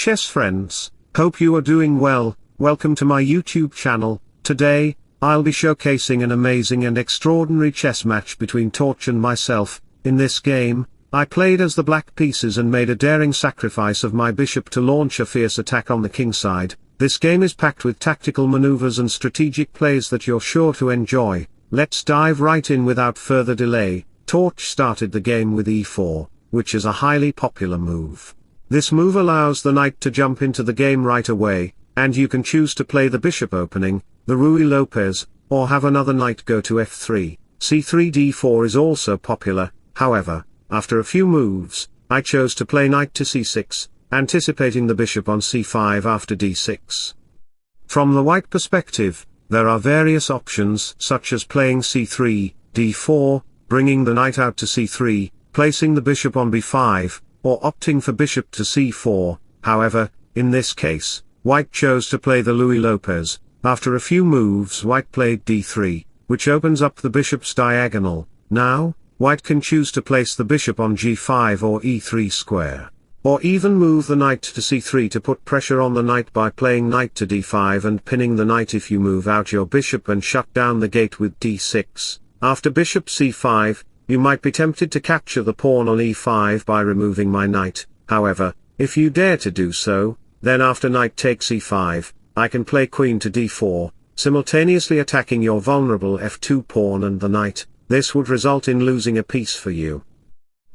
chess friends, hope you are doing well. Welcome to my YouTube channel. Today, I'll be showcasing an amazing and extraordinary chess match between Torch and myself. In this game, I played as the black pieces and made a daring sacrifice of my bishop to launch a fierce attack on the king side. This game is packed with tactical maneuvers and strategic plays that you're sure to enjoy. Let's dive right in without further delay. Torch started the game with e4, which is a highly popular move. This move allows the knight to jump into the game right away, and you can choose to play the bishop opening, the Ruy Lopez, or have another knight go to f3. c3 d4 is also popular. However, after a few moves, I chose to play knight to c6, anticipating the bishop on c5 after d6. From the white perspective, there are various options such as playing c3, d4, bringing the knight out to c3, placing the bishop on b5, or opting for bishop to c4. However, in this case, white chose to play the Ruy Lopez. After a few moves, white played d3, which opens up the bishop's diagonal. Now, white can choose to place the bishop on g5 or e3 square. Or even move the knight to c3 to put pressure on the knight by playing knight to d5 and pinning the knight if you move out your bishop and shut down the gate with d6. After bishop c5, you might be tempted to capture the pawn on e5 by removing my knight. However, if you dare to do so, then after knight takes e5, I can play queen to d4, simultaneously attacking your vulnerable f2 pawn and the knight. This would result in losing a piece for you.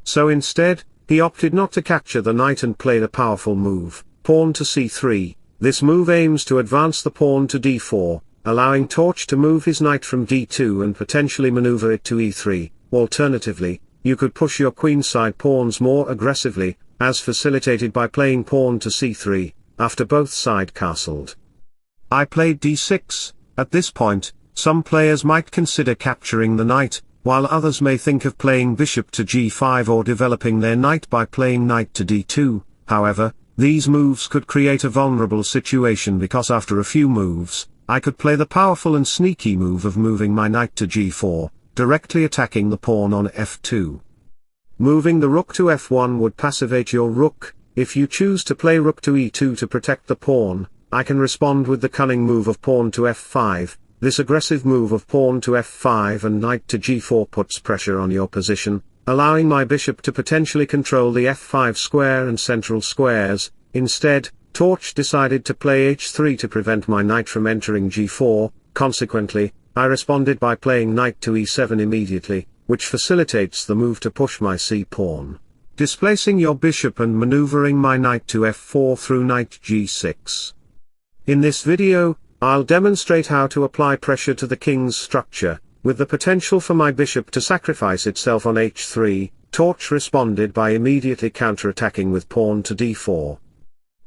So instead, he opted not to capture the knight and played a powerful move, pawn to c3. This move aims to advance the pawn to d4, allowing Torch to move his knight from d2 and potentially maneuver it to e3. Alternatively, you could push your queenside pawns more aggressively, as facilitated by playing pawn to c3, after both side castled. I played d6. At this point, some players might consider capturing the knight, while others may think of playing bishop to g5 or developing their knight by playing knight to d2. However, these moves could create a vulnerable situation because after a few moves, I could play the powerful and sneaky move of moving my knight to g4, directly attacking the pawn on f2. Moving the rook to f1 would passivate your rook. If you choose to play rook to e2 to protect the pawn, I can respond with the cunning move of pawn to f5. This aggressive move of pawn to f5 and knight to g4 puts pressure on your position, allowing my bishop to potentially control the f5 square and central squares. Instead, Torch decided to play h3 to prevent my knight from entering g4. Consequently, I responded by playing knight to e7 immediately, which facilitates the move to push my c-pawn, displacing your bishop and maneuvering my knight to f4 through knight g6. In this video, I'll demonstrate how to apply pressure to the king's structure, with the potential for my bishop to sacrifice itself on h3. Torch responded by immediately counterattacking with pawn to d4.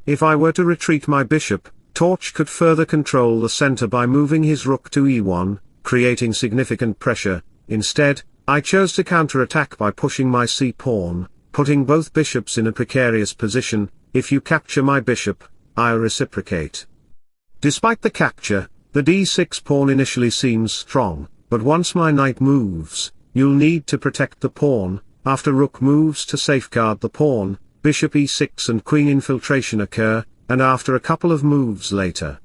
If I were to retreat my bishop, Torch could further control the center by moving his rook to e1, creating significant pressure. Instead, I chose to counterattack by pushing my c-pawn, putting both bishops in a precarious position. If you capture my bishop, I'll reciprocate. Despite the capture, the d6 pawn initially seems strong, but once my knight moves, you'll need to protect the pawn. After rook moves to safeguard the pawn, bishop e6 and queen infiltration occur, and after a couple of moves later.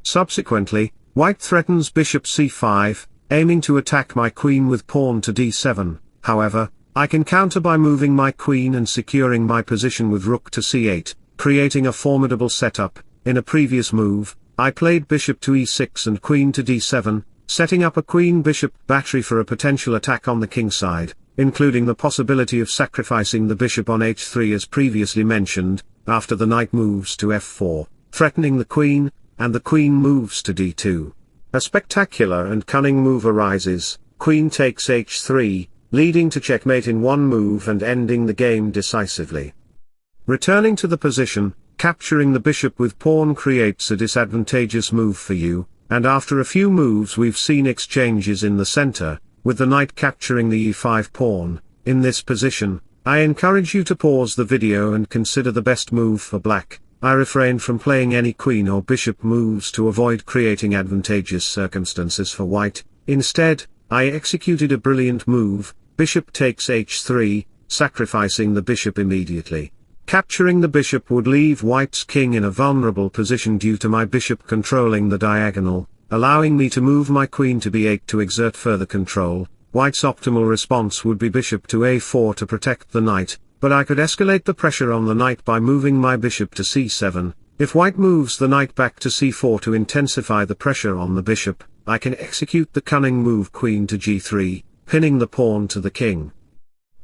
Subsequently, white threatens bishop c5, aiming to attack my queen with pawn to d7. However, I can counter by moving my queen and securing my position with rook to c8, creating a formidable setup. In a previous move, I played bishop to e6 and queen to d7, setting up a queen-bishop battery for a potential attack on the king side, including the possibility of sacrificing the bishop on h3 as previously mentioned. After the knight moves to f4, threatening the queen, and the queen moves to d2. A spectacular and cunning move arises. Queen takes h3, leading to checkmate in one move and ending the game decisively. Returning to the position, capturing the bishop with pawn creates a disadvantageous move for you, and after a few moves we've seen exchanges in the center, with the knight capturing the e5 pawn. In this position, I encourage you to pause the video and consider the best move for black. I refrained from playing any queen or bishop moves to avoid creating advantageous circumstances for white. Instead, I executed a brilliant move, bishop takes h3, sacrificing the bishop immediately. Capturing the bishop would leave white's king in a vulnerable position due to my bishop controlling the diagonal, allowing me to move my queen to b8 to exert further control. White's optimal response would be bishop to a4 to protect the knight, but I could escalate the pressure on the knight by moving my bishop to c7. If white moves the knight back to c4 to intensify the pressure on the bishop, I can execute the cunning move queen to g3, pinning the pawn to the king.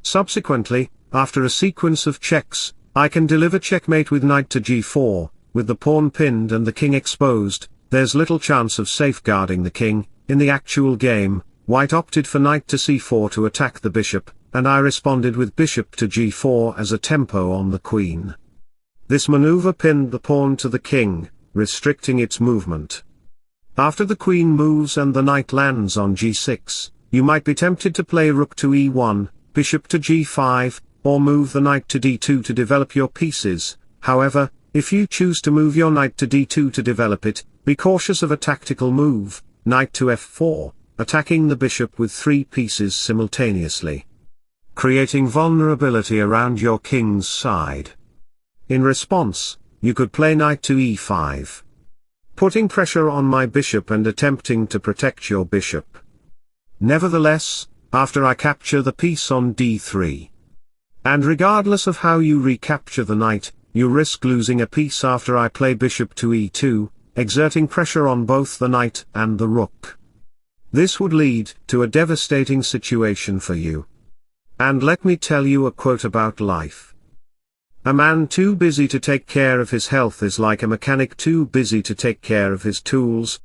Subsequently, after a sequence of checks, I can deliver checkmate with knight to g4, with the pawn pinned and the king exposed. There's little chance of safeguarding the king. In the actual game, white opted for knight to c4 to attack the bishop, and I responded with bishop to g4 as a tempo on the queen. This maneuver pinned the pawn to the king, restricting its movement. After the queen moves and the knight lands on g6, you might be tempted to play rook to e1, bishop to g5, or move the knight to d2 to develop your pieces. However, if you choose to move your knight to d2 to develop it, be cautious of a tactical move, knight to f4, attacking the bishop with 3 pieces simultaneously, creating vulnerability around your king's side. In response, you could play knight to e5, putting pressure on my bishop and attempting to protect your bishop. Nevertheless, after I capture the piece on d3, and regardless of how you recapture the knight, you risk losing a piece after I play bishop to e2, exerting pressure on both the knight and the rook. This would lead to a devastating situation for you. And let me tell you a quote about life. A man too busy to take care of his health is like a mechanic too busy to take care of his tools.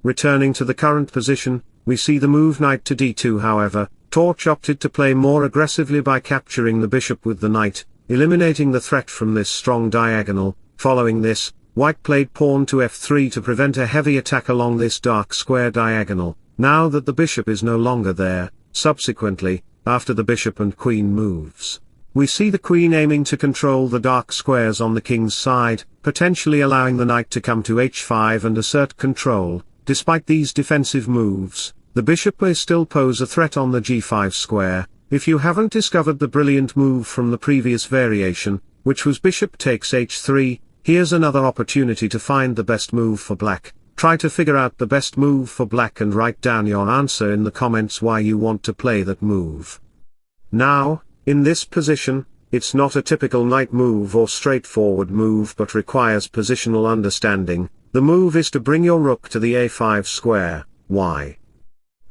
Returning to the current position, we see the move knight to d2. However, Torch opted to play more aggressively by capturing the bishop with the knight, eliminating the threat from this strong diagonal. Following this, white played pawn to f3 to prevent a heavy attack along this dark square diagonal, now that the bishop is no longer there. Subsequently, after the bishop and queen moves, we see the queen aiming to control the dark squares on the king's side, potentially allowing the knight to come to h5 and assert control. Despite these defensive moves, the bishop may still pose a threat on the g5 square. If you haven't discovered the brilliant move from the previous variation, which was bishop takes h3, here's another opportunity to find the best move for black. Try to figure out the best move for black and write down your answer in the comments why you want to play that move. Now, in this position, it's not a typical knight move or straightforward move but requires positional understanding. The move is to bring your rook to the a5 square. Why?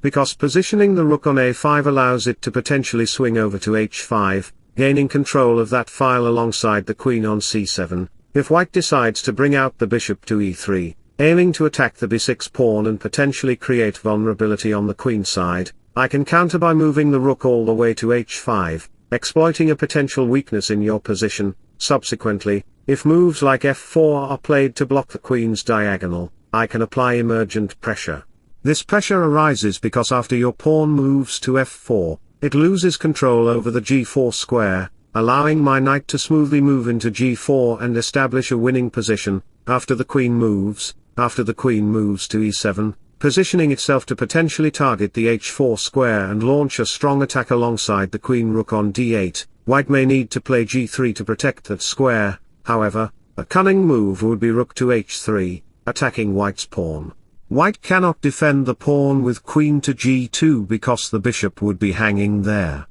Because positioning the rook on a5 allows it to potentially swing over to h5, gaining control of that file alongside the queen on c7. If white decides to bring out the bishop to e3, aiming to attack the b6 pawn and potentially create vulnerability on the queen side, I can counter by moving the rook all the way to h5, exploiting a potential weakness in your position. Subsequently, if moves like f4 are played to block the queen's diagonal, I can apply emergent pressure. This pressure arises because after your pawn moves to f4, it loses control over the g4 square, allowing my knight to smoothly move into g4 and establish a winning position. After the queen moves to e7, positioning itself to potentially target the h4 square and launch a strong attack alongside the queen rook on d8, white may need to play g3 to protect that square. However, a cunning move would be rook to h3, attacking white's pawn. White cannot defend the pawn with queen to g2 because the bishop would be hanging there.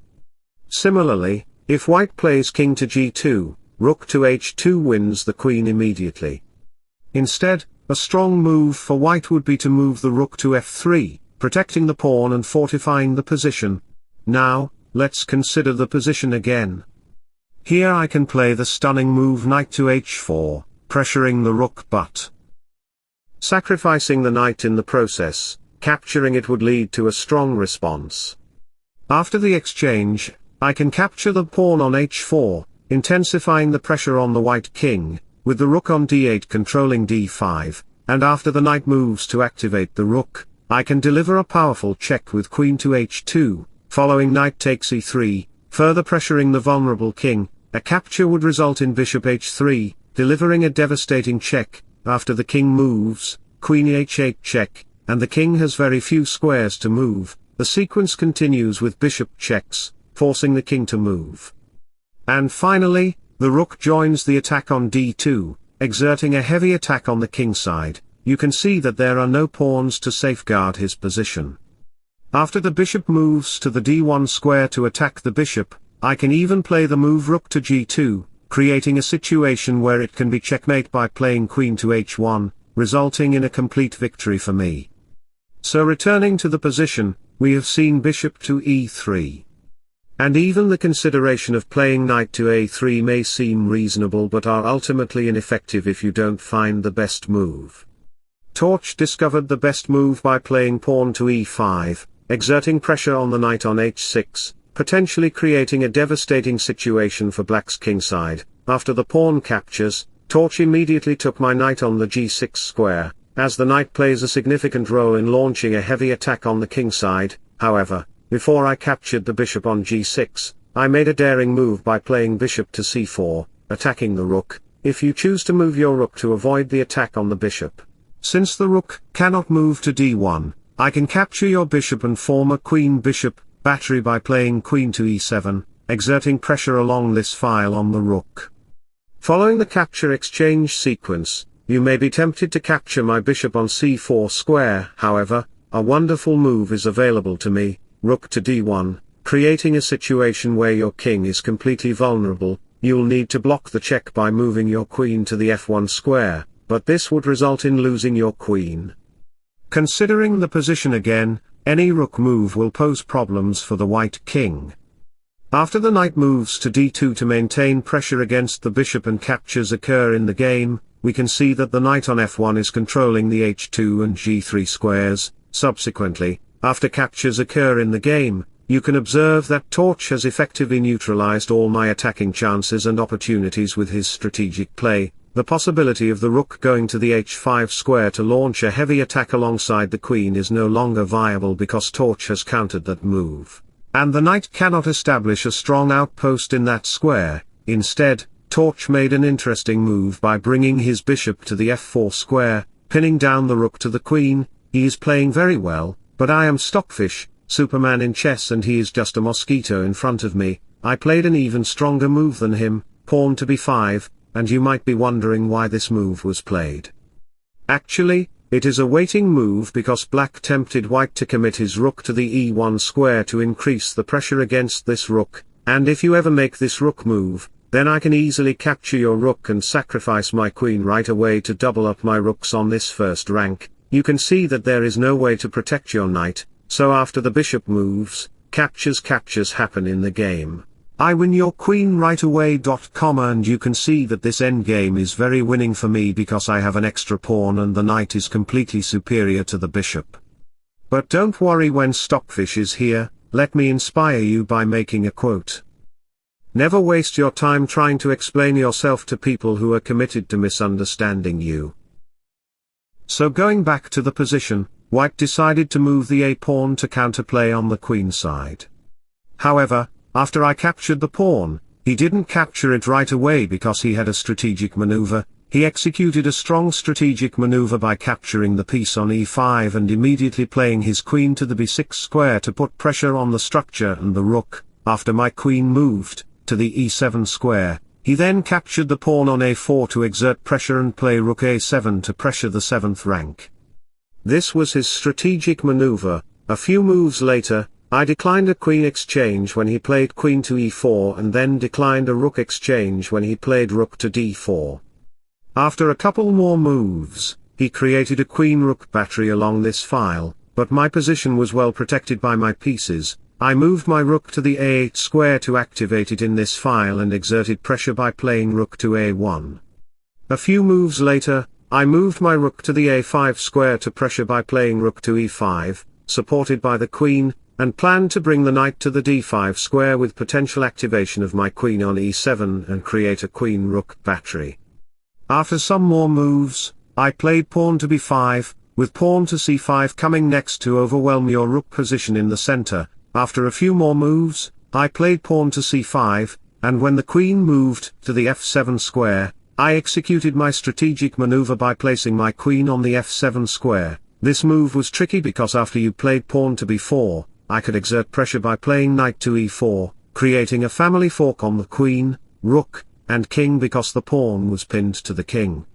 Similarly, if white plays king to g2, rook to h2 wins the queen immediately. Instead, a strong move for white would be to move the rook to f3, protecting the pawn and fortifying the position. Now, let's consider the position again. Here I can play the stunning move knight to h4, pressuring the rook but sacrificing the knight in the process. Capturing it would lead to a strong response. After the exchange, I can capture the pawn on h4, intensifying the pressure on the white king, with the rook on d8 controlling d5, and after the knight moves to activate the rook, I can deliver a powerful check with queen to h2, following knight takes e3, further pressuring the vulnerable king. A capture would result in bishop h3, delivering a devastating check. After the king moves, queen h8 check, and the king has very few squares to move. The sequence continues with bishop checks, forcing the king to move. And finally, The rook joins the attack on d2, exerting a heavy attack on the king side. You can see that there are no pawns to safeguard his position. After the bishop moves to the d1 square to attack the bishop, I can even play the move rook to g2, creating a situation where it can be checkmate by playing queen to h1, resulting in a complete victory for me. So returning to the position, we have seen bishop to e3. And even the consideration of playing knight to a3 may seem reasonable but are ultimately ineffective if you don't find the best move. Torch discovered the best move by playing pawn to e5, exerting pressure on the knight on h6, potentially creating a devastating situation for black's kingside. After the pawn captures, Torch immediately took my knight on the g6 square, as the knight plays a significant role in launching a heavy attack on the kingside. However, before I captured the bishop on g6, I made a daring move by playing bishop to c4, attacking the rook. If you choose to move your rook to avoid the attack on the bishop. Since the rook cannot move to d1, I can capture your bishop and form a queen-bishop battery by playing queen to e7, exerting pressure along this file on the rook. Following the capture exchange sequence, you may be tempted to capture my bishop on c4 square. However, a wonderful move is available to me, rook to d1, creating a situation where your king is completely vulnerable. You'll need to block the check by moving your queen to the f1 square, but this would result in losing your queen. Considering the position again, any rook move will pose problems for the white king. After the knight moves to d2 to maintain pressure against the bishop and captures occur in the game, we can see that the knight on f1 is controlling the h2 and g3 squares. Subsequently, after captures occur in the game, you can observe that Torch has effectively neutralized all my attacking chances and opportunities with his strategic play. The possibility of the rook going to the h5 square to launch a heavy attack alongside the queen is no longer viable because Torch has countered that move. And the knight cannot establish a strong outpost in that square. Instead, Torch made an interesting move by bringing his bishop to the f4 square, pinning down the rook to the queen. He is playing very well, but I am Stockfish, Superman in chess, and he is just a mosquito in front of me. I played an even stronger move than him, pawn to b5, and you might be wondering why this move was played. Actually, it is a waiting move because black tempted white to commit his rook to the e1 square to increase the pressure against this rook, and if you ever make this rook move, then I can easily capture your rook and sacrifice my queen right away to double up my rooks on this first rank. You can see that there is no way to protect your knight, so after the bishop moves, captures happen in the game. I win your queen right away. And you can see that this endgame is very winning for me because I have an extra pawn and the knight is completely superior to the bishop. But don't worry, when Stockfish is here, let me inspire you by making a quote. Never waste your time trying to explain yourself to people who are committed to misunderstanding you. So going back to the position, white decided to move the a-pawn to counterplay on the queen side. However, after I captured the pawn, he didn't capture it right away because he had a strategic maneuver. He executed a strong strategic maneuver by capturing the piece on e5 and immediately playing his queen to the b6 square to put pressure on the structure and the rook. After my queen moved to the e7 square, he then captured the pawn on a4 to exert pressure and play rook a7 to pressure the 7th rank. This was his strategic maneuver. A few moves later, I declined a queen exchange when he played queen to e4 and then declined a rook exchange when he played rook to d4. After a couple more moves, he created a queen-rook battery along this file, but my position was well protected by my pieces. I moved my rook to the a8 square to activate it in this file and exerted pressure by playing rook to a1. A few moves later, I moved my rook to the a5 square to pressure by playing rook to e5, supported by the queen, and planned to bring the knight to the d5 square with potential activation of my queen on e7 and create a queen-rook battery. After some more moves, I played pawn to b5, with pawn to c5 coming next to overwhelm your rook position in the center. After a few more moves, I played pawn to c5, and when the queen moved to the f7 square, I executed my strategic maneuver by placing my queen on the f7 square. This move was tricky because after you played pawn to b4, I could exert pressure by playing knight to e4, creating a family fork on the queen, rook, and king because the pawn was pinned to the king.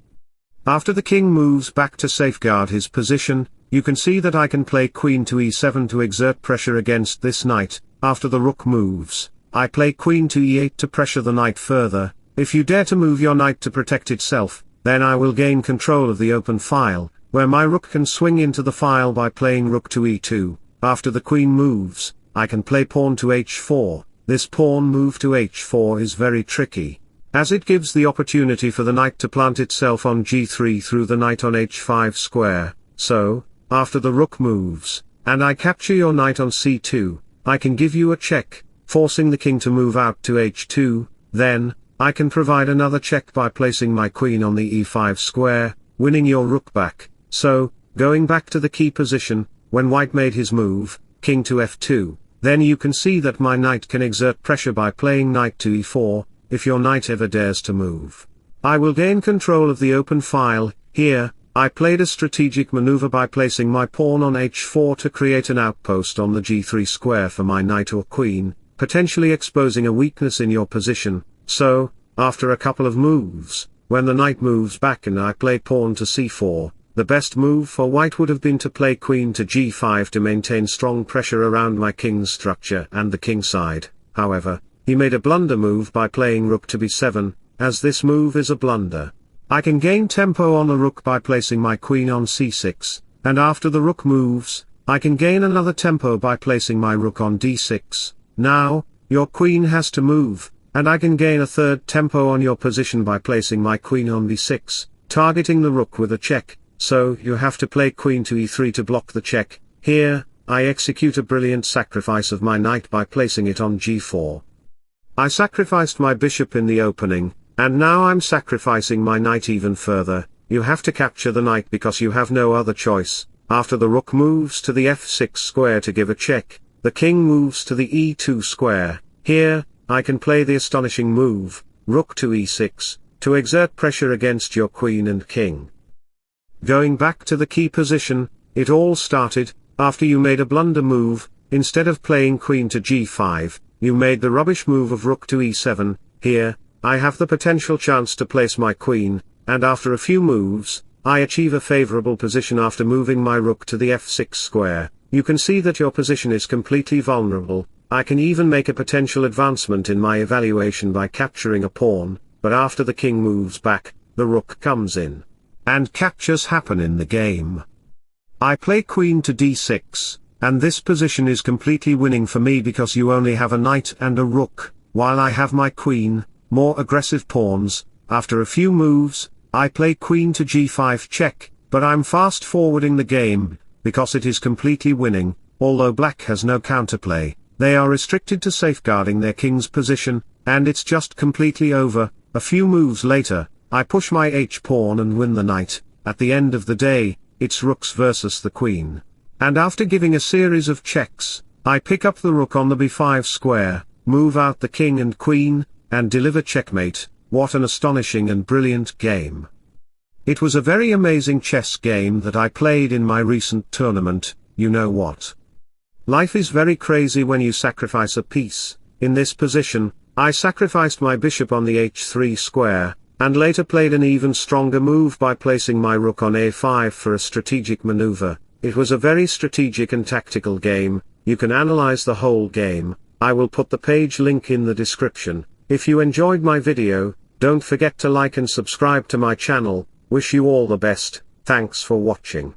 After the king moves back to safeguard his position, you can see that I can play queen to e7 to exert pressure against this knight. After the rook moves, I play queen to e8 to pressure the knight further. If you dare to move your knight to protect itself, then I will gain control of the open file, where my rook can swing into the file by playing rook to e2. After the queen moves, I can play pawn to h4. This pawn move to h4 is very tricky, as it gives the opportunity for the knight to plant itself on g3 through the knight on h5 square. So, after the rook moves, and I capture your knight on c2, I can give you a check, forcing the king to move out to h2, then, I can provide another check by placing my queen on the e5 square, winning your rook back. So, going back to the key position, when white made his move, king to f2, then you can see that my knight can exert pressure by playing knight to e4, if your knight ever dares to move. I will gain control of the open file. Here, I played a strategic maneuver by placing my pawn on h4 to create an outpost on the g3 square for my knight or queen, potentially exposing a weakness in your position. So, after a couple of moves, when the knight moves back and I play pawn to c4, the best move for white would have been to play queen to g5 to maintain strong pressure around my king's structure and the king side. However, he made a blunder move by playing rook to b7, as this move is a blunder. I can gain tempo on the rook by placing my queen on c6, and after the rook moves, I can gain another tempo by placing my rook on d6. Now, your queen has to move, and I can gain a third tempo on your position by placing my queen on b6, targeting the rook with a check. So you have to play queen to e3 to block the check. Here, I execute a brilliant sacrifice of my knight by placing it on g4. I sacrificed my bishop in the opening, and now I'm sacrificing my knight even further. You have to capture the knight because you have no other choice. After the rook moves to the f6 square to give a check, the king moves to the e2 square. Here, I can play the astonishing move, rook to e6, to exert pressure against your queen and king. Going back to the key position, it all started, after you made a blunder move. Instead of playing queen to g5, you made the rubbish move of rook to e7. Here, I have the potential chance to place my queen, and after a few moves, I achieve a favorable position after moving my rook to the f6 square. You can see that your position is completely vulnerable. I can even make a potential advancement in my evaluation by capturing a pawn, but after the king moves back, the rook comes in, and captures happen in the game. I play queen to d6, and this position is completely winning for me because you only have a knight and a rook, while I have my queen, more aggressive pawns. After a few moves, I play queen to g5 check, but I'm fast forwarding the game, because it is completely winning. Although black has no counterplay, they are restricted to safeguarding their king's position, and it's just completely over. A few moves later, I push my h-pawn and win the knight. At the end of the day, it's rooks versus the queen. And after giving a series of checks, I pick up the rook on the b5 square, move out the king and queen, and deliver checkmate. What an astonishing and brilliant game. It was a very amazing chess game that I played in my recent tournament. You know what? Life is very crazy when you sacrifice a piece. In this position, I sacrificed my bishop on the h3 square, and later played an even stronger move by placing my rook on a5 for a strategic maneuver. It was a very strategic and tactical game. You can analyze the whole game. I will put the page link in the description. If you enjoyed my video, don't forget to like and subscribe to my channel. Wish you all the best. Thanks for watching.